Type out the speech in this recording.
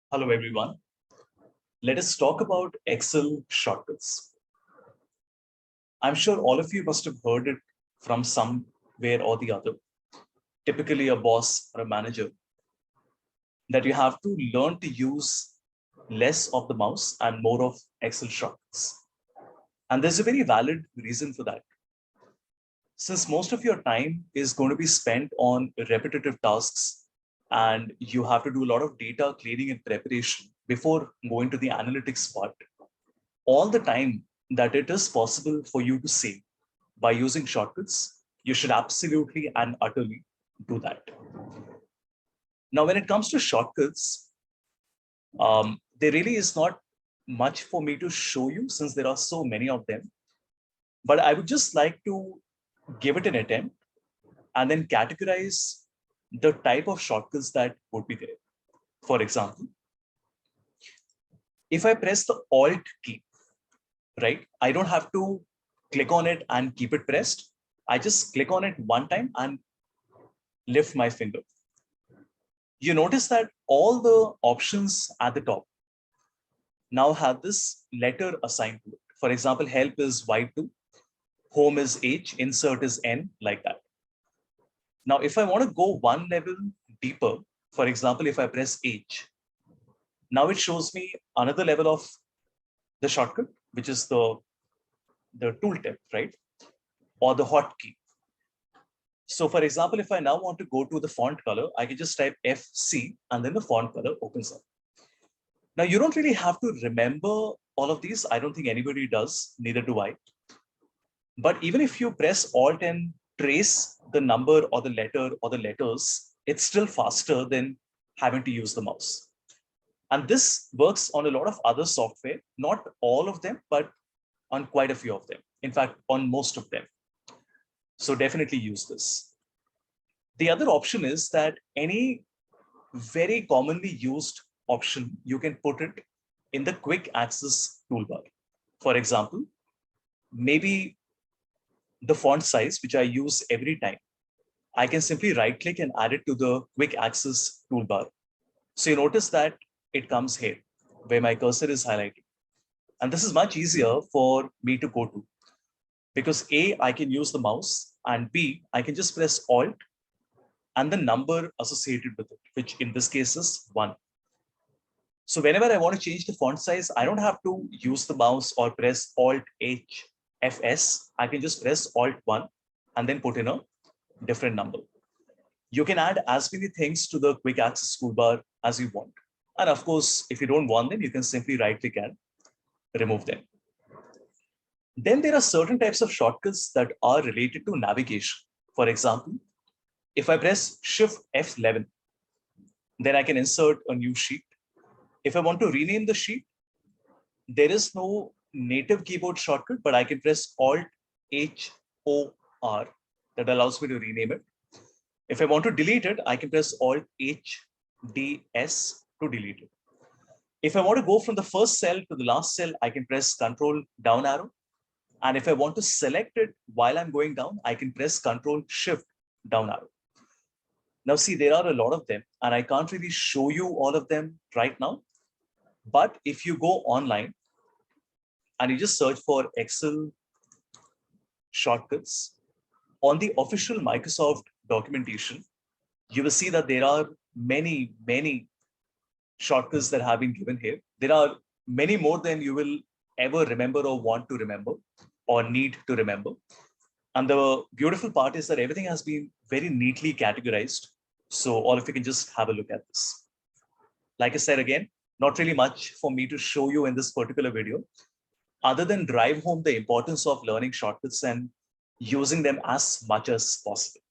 Hello, everyone. Let us talk about Excel shortcuts. I'm sure all of you must have heard it from somewhere or the other, typically a boss or a manager, that you have to learn to use less of the mouse and more of Excel shortcuts. And there's a very valid reason for that. Since most of your time is going to be spent on repetitive tasks and you have to do a lot of data cleaning and preparation before going to the analytics part, all the time that it is possible for you to save by using shortcuts, you should absolutely and utterly do that. Now, when it comes to shortcuts, there really is not much for me to show you since there are so many of them. But I would just like to give it an attempt and then categorize the type of shortcuts that would be there. For example, if I press the Alt key, right, I don't have to click on it and keep it pressed. I just click on it one time and lift my finger. You notice that all the options at the top now have this letter assigned to it. For example, help is Y2, home is H, insert is N, like that. Now, if I want to go one level deeper, for example, if I press H, now it shows me another level of the shortcut, which is the tooltip, right? Or the hotkey. So for example, if I now want to go to the font color, I can just type FC and then the font color opens up. Now you don't really have to remember all of these. I don't think anybody does, neither do I. But even if you press Alt and trace the number or the letter or the letters, it's still faster than having to use the mouse. And this works on a lot of other software, not all of them, but on quite a few of them. In fact, on most of them. So definitely use this. The other option is that any very commonly used option, you can put it in the quick access toolbar. For example, maybe the font size, which I use every time, I can simply right click and add it to the quick access toolbar. So you notice that it comes here where my cursor is highlighted. And this is much easier for me to go to because A, I can use the mouse, and B, I can just press Alt and the number associated with it, which in this case is 1. So whenever I want to change the font size, I don't have to use the mouse or press Alt H Fs. I can just press Alt 1 and then put in a different number. You can add as many things to the quick access toolbar as you want. And of course, if you don't want them, you can simply right click and remove them. Then there are certain types of shortcuts that are related to navigation. For example, if I press Shift F11, then I can insert a new sheet. If I want to rename the sheet, there is no native keyboard shortcut, but I can press Alt H O R. That allows me to rename it. If I want to delete it, I can press Alt H D S to delete it. If I want to go from the first cell to the last cell, I can press Control down arrow. And if I want to select it while I'm going down, I can press Control Shift down arrow. Now see, there are a lot of them and I can't really show you all of them right now. But if you go online and you just search for Excel shortcuts on the official Microsoft documentation, you will see that there are many, many shortcuts that have been given here. There are many more than you will ever remember or want to remember or need to remember. And the beautiful part is that everything has been very neatly categorized. So all of you can just have a look at this. Like I said, again, not really much for me to show you in this particular video, other than drive home the importance of learning shortcuts and using them as much as possible.